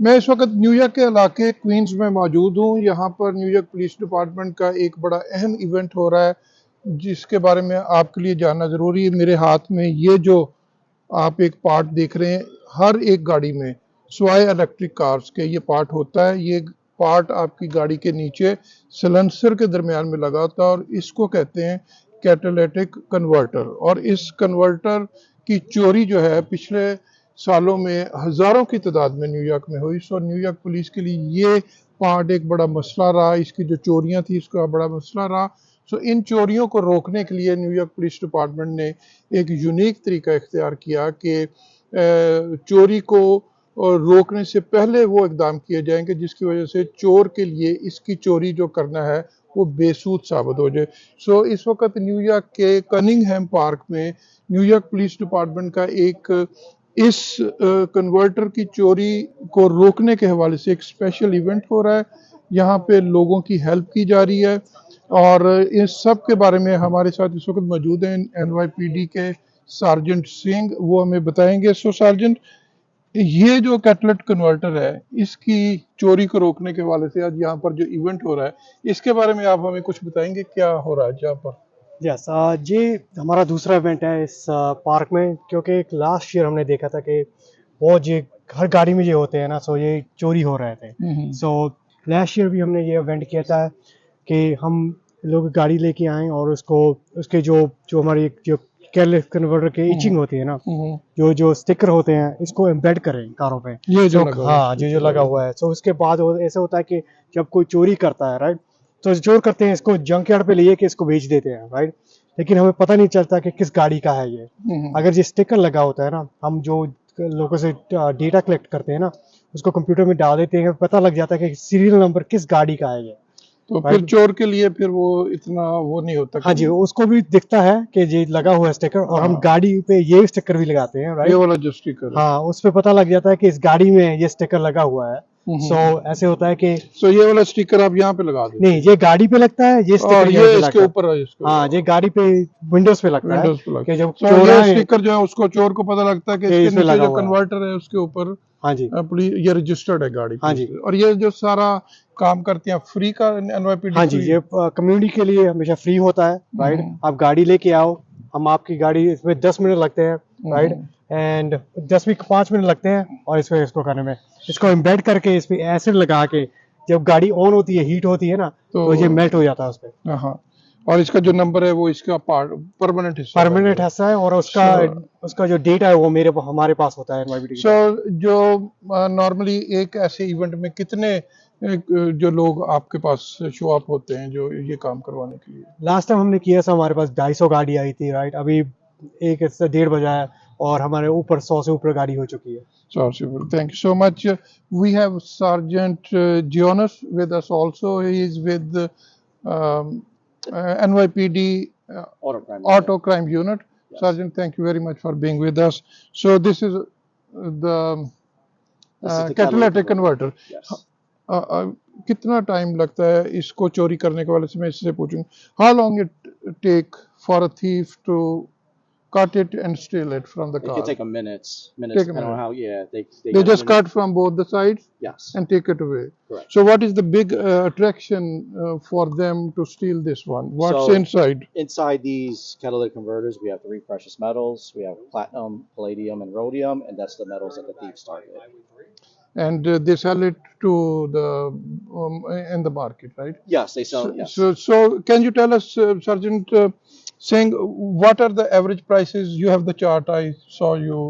میں اس وقت new York کے علاقے کوئنز میں موجود ہوں. یہاں پر نیو یارک پولیس ڈپارٹمنٹ کا ایک بڑا اہم ایونٹ ہو رہا ہے جس کے بارے میں آپ کے لیے جاننا ضروری ہے. میرے ہاتھ میں یہ جو آپ ایک پارٹ دیکھ رہے ہیں، ہر ایک گاڑی میں سوائے الیکٹرک کارز کے یہ پارٹ ہوتا ہے. یہ پارٹ آپ کی گاڑی کے نیچے سلنسر کے درمیان میں لگا ہوتا ہے اور اس کو کہتے ہیں کیٹالیٹک کنورٹر. اور اس کنورٹر کی چوری جو ہے پچھلے سالوں میں ہزاروں کی تعداد میں نیو یارک میں ہوئی. نیو یارک پولیس کے لیے یہ پارٹ ایک بڑا مسئلہ رہا. اس کی جو چوریاں تھیں اس کا بڑا مسئلہ رہا. ان چوریوں کو روکنے کے لیے نیو یارک پولیس ڈپارٹمنٹ نے ایک یونیک طریقہ اختیار کیا کہ چوری کو روکنے سے پہلے وہ اقدام کیے جائیں کہ جس کی وجہ سے چور کے لیے اس کی چوری جو کرنا ہے وہ بے سود ثابت ہو جائے. اس وقت نیو یارک کے کننگہیم پارک میں نیو یارک پولیس ڈپارٹمنٹ کا ایک اس کنورٹر کی چوری کو روکنے کے حوالے سے ایک اسپیشل ایونٹ ہو رہا ہے. یہاں پہ لوگوں کی ہیلپ کی جا رہی ہے اور اس سب کے بارے میں ہمارے ساتھ اس وقت موجود ہیں NYPD کے سارجنٹ سنگھ. وہ ہمیں بتائیں گے. سارجنٹ، یہ جو کیٹلٹ کنورٹر ہے اس کی چوری کو روکنے کے حوالے سے آج یہاں پر جو ایونٹ ہو رہا ہے اس کے بارے میں آپ ہمیں کچھ بتائیں گے کیا ہو رہا ہے یہاں پر؟ یس یہ ہمارا دوسرا ایونٹ ہے اس پارک میں، کیونکہ لاسٹ ایئر ہم نے دیکھا تھا کہ وہ ہر گاڑی میں یہ ہوتے ہیں نا، یہ چوری ہو رہے تھے. لاسٹ ایئر بھی ہم نے یہ ایونٹ کیا تھا کہ ہم لوگ گاڑی لے کے آئیں اور اس کے جو ہماری جو کیٹلٹ کنورٹر کے ایچنگ ہوتی ہے نا، جو اسٹیکر ہوتے ہیں اس کو امبیڈ کریں کاروں پہ. جو لگا ہوا ہے. اس کے بعد ایسا ہوتا ہے کہ جب کوئی چوری کرتا ہے رائٹ، تو چور کرتے ہیں اس کو جنک یارڈ پہ لے کے اس کو بیچ دیتے ہیں رائٹ. لیکن ہمیں پتہ نہیں چلتا کہ کس گاڑی کا ہے یہ. اگر یہ اسٹیکر لگا ہوتا ہے نا، ہم جو لوگوں سے ڈیٹا کلیکٹ کرتے ہیں نا اس کو کمپیوٹر میں ڈال دیتے ہیں، پتہ لگ جاتا ہے کہ سیریل نمبر کس گاڑی کا ہے یہ. تو پھر چور کے لیے پھر وہ اتنا وہ نہیں ہوتا. ہاں جی، اس کو بھی دکھتا ہے کہ یہ لگا ہوا ہے اسٹیکر، اور ہم گاڑی پہ یہ اسٹیکر بھی لگاتے ہیں رائٹ. یہ والا جو اسٹیکر ہاں، اس پہ پتہ لگ جاتا ہے کہ اس گاڑی میں یہ اسٹیکر لگا ہوا ہے. ایسے ہوتا ہے کہ یہ والا اسٹیکر آپ یہاں پہ لگا دیں. نہیں، یہ گاڑی پہ لگتا ہے، یہ اسٹیکر یہ اس کے اوپر. ہاں، یہ گاڑی پہ ونڈوز پہ لگتا ہے کہ جب چور یہ اسٹیکر جو ہے اس کو چور کو پتہ لگتا ہے کہ اس کے نیچے جو کنورٹر ہے اس کے اوپر ہاں جی یہ رجسٹرڈ ہے گاڑی. ہاں جی. اور یہ جو سارا کام کرتے ہیں فری کا NYPD؟ ہاں جی، یہ کمیونٹی کے لیے ہمیشہ فری ہوتا ہے رائٹ. آپ گاڑی لے کے آؤ، ہم آپ کی گاڑی اس میں 10 منٹ لگتے ہیں رائٹ، اینڈ 5 منٹ لگتے ہیں. اور اس کو کرنے میں اس کو امبیڈ کر کے اس پہ ایسڈ لگا کے جب گاڑی آن ہوتی ہے، ہیٹ ہوتی ہے نا، تو یہ میلٹ ہو جاتا ہے اس پہ. ہاں، اور اس کا جو نمبر ہے وہ اس کا پرماننٹ حصہ ہے، اور اس کا جو ڈیٹا ہے وہ ہمارے پاس ہوتا ہے NYPD. جو نارملی ایک ایسے ایونٹ میں کتنے جو لوگ آپ کے پاس شو اپ ہوتے ہیں جو یہ کام کروانے کے لیے؟ لاسٹ ٹائم ہم نے کیا تھا، ہمارے پاس 250 گاڑی آئی تھی رائٹ. ابھی 1:30 بجا ہے اور ہمارے اوپر 100 سے اوپر گاڑی ہو چکی ہے. Thank you so much. We have Sergeant Jonas with us also. He is with NYPD Auto Crime Unit. Yes. Sergeant, thank you very much for being with us. So this is the catalytic converter. Yes. کتنا time لگتا ہے اس کو چوری کرنے کے والے سے میں اس سے پوچھوں. How long it take for a thief to cut it and steal it from the car? It can take a minute. Depending on how, they just cut from both the sides. Yes. And take it away. Correct. So what is the big attraction for them to steal this one? What's inside? Inside these catalytic converters, we have 3 precious metals. We have platinum, palladium, and rhodium, and that's the metals that the thieves target. And they sell it to the in the market, right? Yes, they sell. Yes. So can you tell us, Sergeant Singh, what are the average prices? You have the chart. I saw you.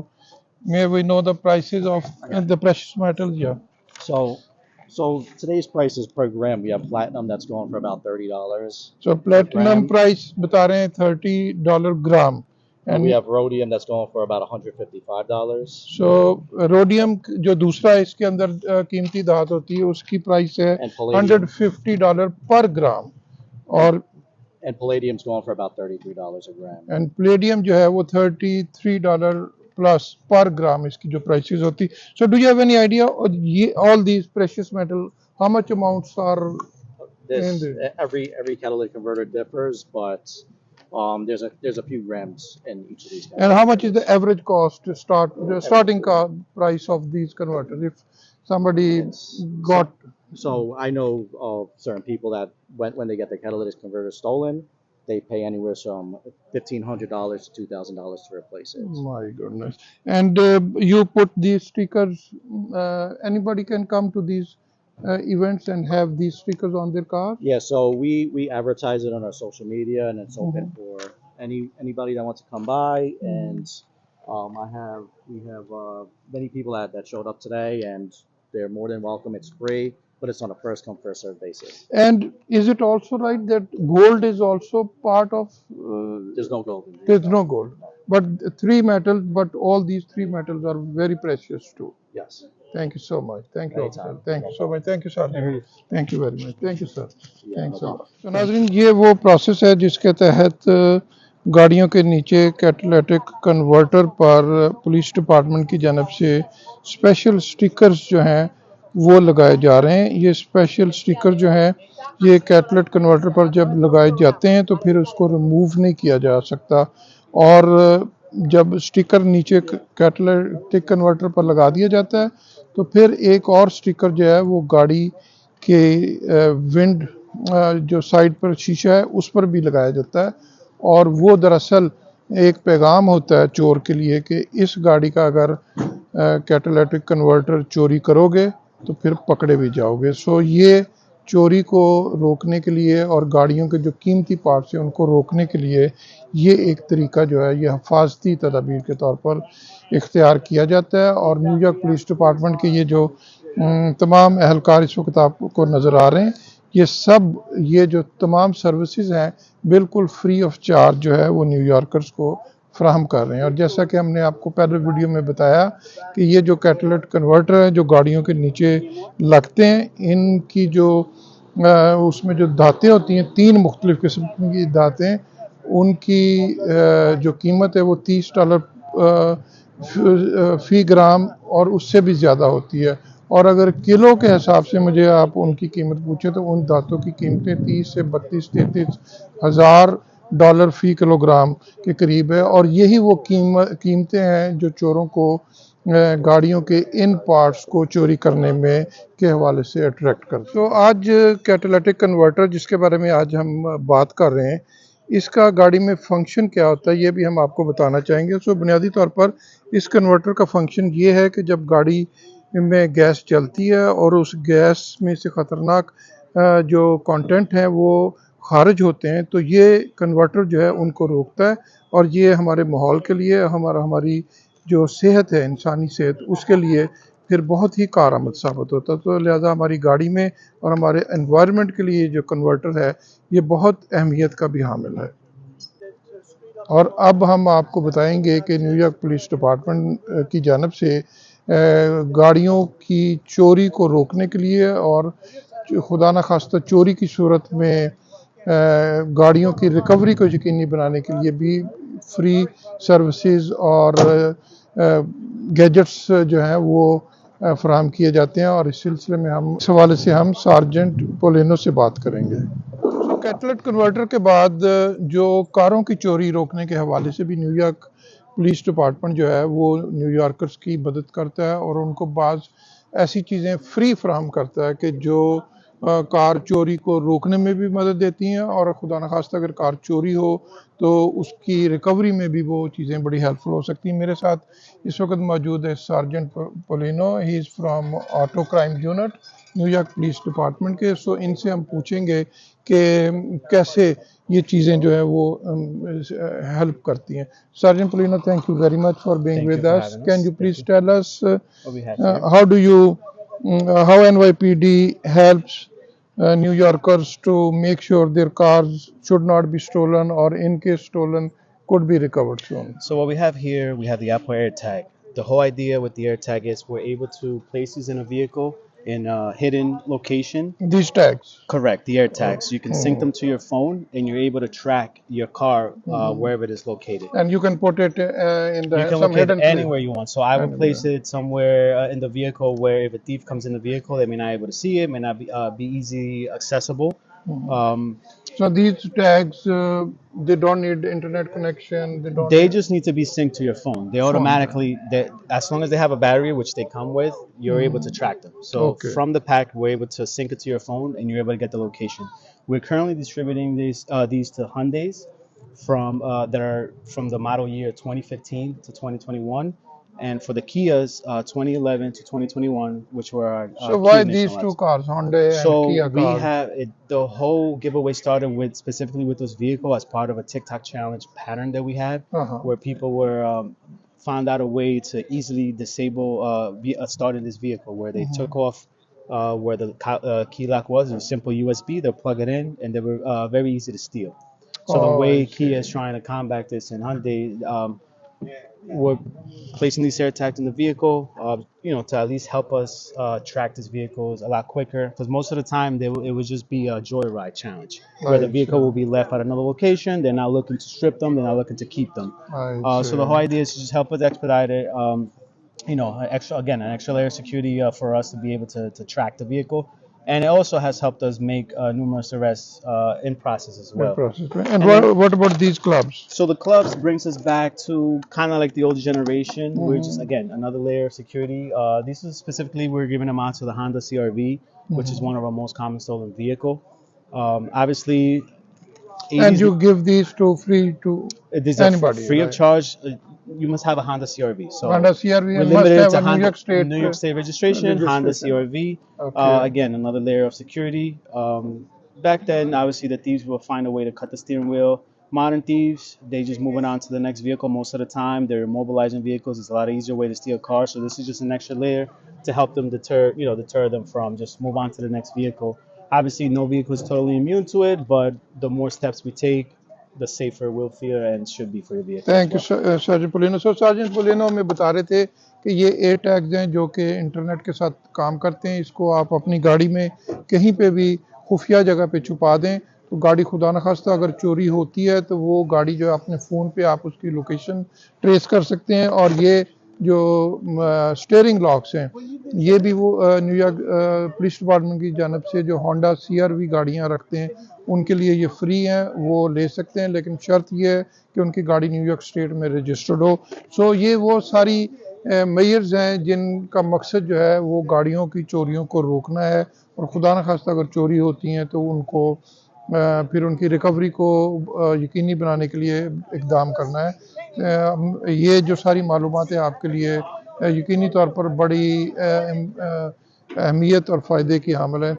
May we know the prices of the precious metals? Yeah. So today's prices per gram. We have platinum that's going for about $30. So platinum price بتا رہے ہیں $30 gram. And we have rhodium that's going for about $155. So rhodium جو دوسرا اس کے اندر قیمتی دھات ہوتی ہے اس کی پرائس ہے $150 per gram. اور and palladium's going for about $33 a gram. And palladium جو ہے وہ $33 plus per gram اس کی جو prices ہوتی. So do you have any idea all these precious metal how much amounts are in this? Every catalytic converter differs, but There's a few grams in each of these And how catalytic much is the converters. average cost to start, the starting price of these converters? If somebody It's got, so I know of certain people that when they get their catalytic converter stolen, they pay anywhere from $1,500 to $2,000 to replace it. my goodness. And you put these stickers, anybody can come to these events and have these stickers on their car? Yeah, so we advertise it on our social media, and it's open Mhm. for anybody that wants to come by. And we have many people that showed up today, and they're more than welcome. It's free, but it's on a first come first served basis. And is it also right that gold is also part of? There's no gold in these. There's no gold, but three metals. But all these three metals are very precious too. Yes. Thank you so much. Thank you, Anytime. officer. Thank you so much. Thank you, sir. Thank you very much. Thank you, sir. Yeah, Thanks no a problem. lot. तो नाज़रीन, ये वो process है जिसके तहत गाड़ियों के नीचे कैटालिटिक कन्वर्टर पर पुलिस डिपार्टमेंट की जानब से स्पेशल स्टिकर्स जो हैं वो लगाए जा रहे हैं। ये स्पेशल स्टिकर जो हैं ये कैटालिटिक कन्वर्टर पर जब लगाए जाते हैं तो फिर उसको रिमूव नहीं किया जा सकता, और जब स्टिकर नीचे कैटालिटिक कन्वर्टर पर लगा दिया जाता है तो फिर एक और स्टिकर जो है वो गाड़ी के विंड जो साइड पर शीशा है उस पर भी लगाया जाता है, और वो दरअसल एक पैगाम होता है चोर के लिए कि इस गाड़ी का अगर कैटालिटिक कन्वर्टर चोरी करोगे तो फिर पकड़े भी जाओगे। सो ये चोरी को रोकने के लिए और गाड़ियों के जो कीमती पार्ट्स हैं उनको रोकने के लिए ये एक तरीका जो है ये हिफाजती तदाबीर के तौर पर इख्तियार किया जाता है। और न्यूयॉर्क पुलिस डिपार्टमेंट के ये जो तमाम अहलकार इस वक्त आपको नज़र आ रहे हैं, ये जो तमाम सर्विसेज हैं बिल्कुल फ्री ऑफ चार्ज जो है वो न्यूयॉर्कर्स को फ्राहम कर रहे हैं। और जैसा कि हमने आपको पहले वीडियो में बताया कि ये जो कैटालिटिक कन्वर्टर है जो गाड़ियों के नीचे लगते हैं, इनकी जो उसमें जो दातें होती हैं, 3 मुख्तलिफ किस्म की दातें, उनकी जो कीमत है वो $30 फ़ी ग्राम और उससे भी ज़्यादा होती है। और अगर किलो के हिसाब से मुझे आप उनकी कीमत पूछे तो उन दांतों की कीमतें 30 से 32-33 हज़ार डॉलर फ़ी किलोग्राम के करीब है। और यही वो कीमतें हैं जो चोरों को गाड़ियों के इन पार्ट्स को चोरी करने में के हवाले से अट्रैक्ट करते। तो आज कैटालिटिक कन्वर्टर जिसके बारे में आज हम बात कर रहे हैं, इसका गाड़ी में फंक्शन क्या होता है ये भी हम आपको बताना चाहेंगे। सो बुनियादी तौर पर इस कन्वर्टर का फंक्शन ये है कि जब गाड़ी में गैस चलती है और उस गैस में से ख़तरनाक जो कंटेंट हैं वो खारिज होते हैं तो ये कन्वर्टर जो है उनको रोकता है, और ये हमारे माहौल के लिए हमारी जो सेहत है इंसानी सेहत उसके लिए फिर बहुत ही कारआमद साबित होता है। तो लिहाजा हमारी गाड़ी में और हमारे एनवायरनमेंट के लिए जो कन्वर्टर है ये बहुत अहमियत का भी हामिल है। और अब हम आपको बताएंगे कि न्यूयॉर्क पुलिस डिपार्टमेंट की जानब से गाड़ियों की चोरी को रोकने के लिए और खुदा न खास्ता चोरी की सूरत में गाड़ियों की रिकवरी को यकीनी बनाने के लिए भी फ्री सर्विसेज और गैजेट्स जो हैं वो फराहम किए जाते हैं। और इस सिलसिले में इस हवाले से हम सार्जेंट पोलेनो से बात करेंगे। कैटालिटिक कन्वर्टर के बाद जो कारों की चोरी रोकने के हवाले से भी न्यूयॉर्क पुलिस डिपार्टमेंट जो है वो न्यूयॉर्कर्स की मदद करता है और उनको बाज़ ऐसी चीज़ें फ्री फराहम करता है कि जो कार चोरी को रोकने में भी मदद देती हैं, और खुदा न खास्ता अगर कार चोरी हो तो उसकी रिकवरी में भी वो चीज़ें बड़ी हेल्पफुल हो सकती हैं। मेरे साथ इस वक्त मौजूद है sergeant Polino, he is from auto crime unit New York police department के। सो इनसे हम पूछेंगे कि कैसे ये चीज़ें जो है वो हेल्प करती हैं। Sergeant Polino, thank you very much for being with us. Can you please tell us how do you how NYPD helps New Yorkers to make sure their cars should not be stolen, or in case stolen could be recovered soon? So what we have here, we have the Apple AirTag. The whole idea with the AirTag is we're able to place these in a vehicle in a hidden location. These tags? Correct, the AirTags. You can sync them to your phone and you're able to track your car wherever it is located. And you can put it in the You can some locate hidden it anywhere you want. So I would Anywhere. place it somewhere in the vehicle where if a thief comes in the vehicle, they may not be able to see it, may not be easily accessible. So these tags, they don't need internet connection. They don't They need just need to be synced to your phone. They phone. automatically, as long as they have a battery, which they come with, you're able to track them. So Okay. from the pack, we're able to sync it to your phone, and you're able to get the location. We're currently distributing these to Hyundais that are from the model year 2015 to 2021, and for the Kias 2011 to 2021, which were our So Kia why nationwide. these two cars, Hyundai and So Kia we cars? have it, the whole giveaway started with specifically with this vehicle as part of a TikTok challenge pattern that we had, where people were found out a way to easily disable starting this vehicle, where they took off where the key lock was. It was simple USB. They'll plug it in, and they were very easy to steal. So the Oh, way I Kia see. is trying to combat this, and Hyundai we're placing these air tags in the vehicle, to at least help us track these vehicles a lot quicker. Because most of the time, it would just be a joyride challenge, where the I vehicle see. will be left at another location. They're not looking to strip them. They're not looking to keep them. I So the whole see. idea is to just help us expedite it. An extra layer of security for us to be able to track the vehicle. And it also has helped us make numerous arrests in process as In well. process. And And then what about these clubs? so the clubs brings us back to kind of like the older generation. We're just again another layer of security. These is specifically we're giving them out to the Honda CRV, which is one of our most common stolen vehicle. Obviously, And 80s you give these to free to these are anybody, free of right? charge. You must have a Honda CRV. So Honda CRV we're and must limited have to a New York State New York State registration, Honda registration. CRV. Okay. Again, another layer of security. Back then, obviously, the thieves will find a way to cut the steering wheel. Modern thieves, they just moving on to the next vehicle most of the time. They're immobilizing vehicles. It's a lot easier way to steal cars. So this is just an extra layer to help them deter them from just move on to the next vehicle. Obviously, no vehicle is totally immune to it, but the more steps we take, the safer we'll feel and should be for your vehicle as thank you well. Sergeant Polino. So sergeant Polino हमें बता रहे थे कि ये air tags हैं जो कि internet के साथ काम करते हैं। इसको आप अपनी गाड़ी में कहीं पे भी खुफिया जगह पे छुपा दें तो गाड़ी खुदा न खास्ता अगर चोरी होती है तो वो गाड़ी जो है अपने फ़ोन पे आप उसकी लोकेशन ट्रेस कर सकते हैं। और ये जो स्टीयरिंग लॉक्स हैं ये भी वो न्यूयॉर्क पुलिस डिपार्टमेंट की जानब से जो होंडा CRV गाड़ियां रखते हैं उनके लिए ये फ्री हैं, वो ले सकते हैं, लेकिन शर्त ये है कि उनकी गाड़ी न्यूयॉर्क स्टेट में रजिस्टर्ड हो। सो ये वो सारी मेजर्स हैं जिनका मकसद जो है वो गाड़ियों की चोरियों को रोकना है और खुदा न खास्ता अगर चोरी होती हैं तो उनको फिर उनकी रिकवरी को यकीनी बनाने के लिए इक़दाम करना है। ये जो सारी मालूमात है आपके लिए यकीनी तौर पर बड़ी अहमियत और फ़ायदे की हामिल है।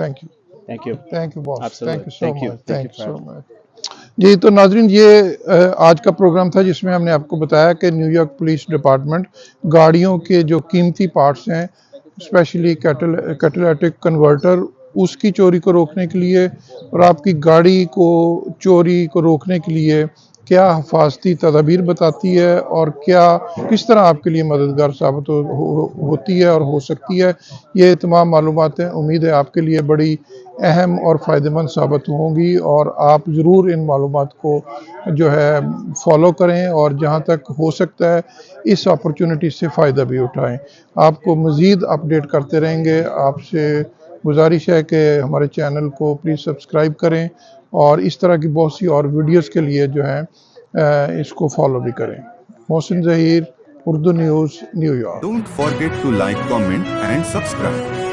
Thank you. Thank you. Thank you boss. Absolutely. Thank you so Thank you. Much. Thank thank you you for so having me. Much. जी तो नाजरीन ये आज का प्रोग्राम था जिसमें हमने आपको बताया कि न्यूयॉर्क पुलिस डिपार्टमेंट गाड़ियों के जो कीमती पार्ट्स हैं स्पेशली कैटालिटिक कन्वर्टर उसकी चोरी को रोकने के लिए और आपकी गाड़ी को चोरी को रोकने के लिए क्या हिफाजती तदाबीर बताती है और क्या किस तरह आपके लिए मददगार साबित होती है और हो सकती है। ये तमाम मालूमातें उम्मीद है आपके लिए बड़ी अहम और फ़ायदेमंद साबित होंगी और आप ज़रूर इन मालूमात को जो है फॉलो करें और जहाँ तक हो सकता है इस अपॉर्चुनिटी से फ़ायदा भी उठाएं। आपको मज़ीद अपडेट करते रहेंगे। आपसे गुजारिश है कि हमारे चैनल को प्लीज़ सब्सक्राइब करें और इस तरह की बहुत सी और वीडियोस के लिए जो है इसको फॉलो भी करें। Mohsin Zaheer, Urdu news, New York. Don't forget to like, comment and subscribe.